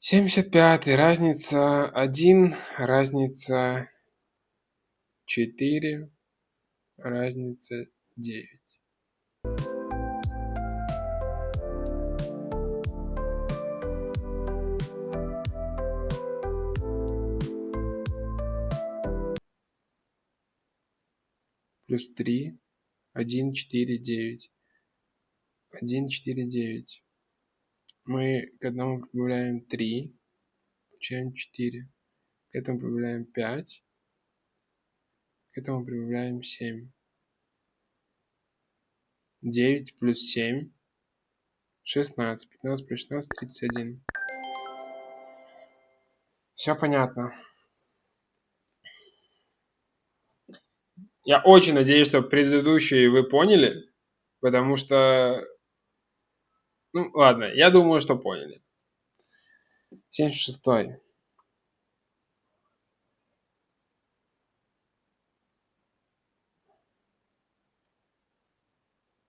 75, разница 1, разница 4, разница 9. Плюс 3, 1, 4, 9. 1, 4, 9. Мы к одному прибавляем 3, получаем 4. К этому прибавляем 5, к этому прибавляем 7. 9 плюс 7, 16. 15 плюс 16, 31. Все понятно. Я очень надеюсь, что предыдущие вы поняли, потому что... Ну, ладно, я думаю, что поняли. 76.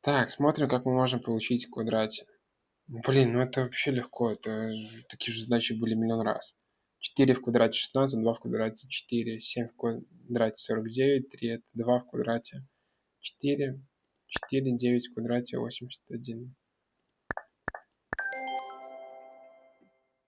Так, смотрим, как мы можем получить в квадрате. Блин, ну это вообще легко. Такие же задачи были миллион раз. 4 в квадрате 16, 2 в квадрате 4, 7 в квадрате 49, 3 это 2 в квадрате 4, 4, 9 в квадрате 81.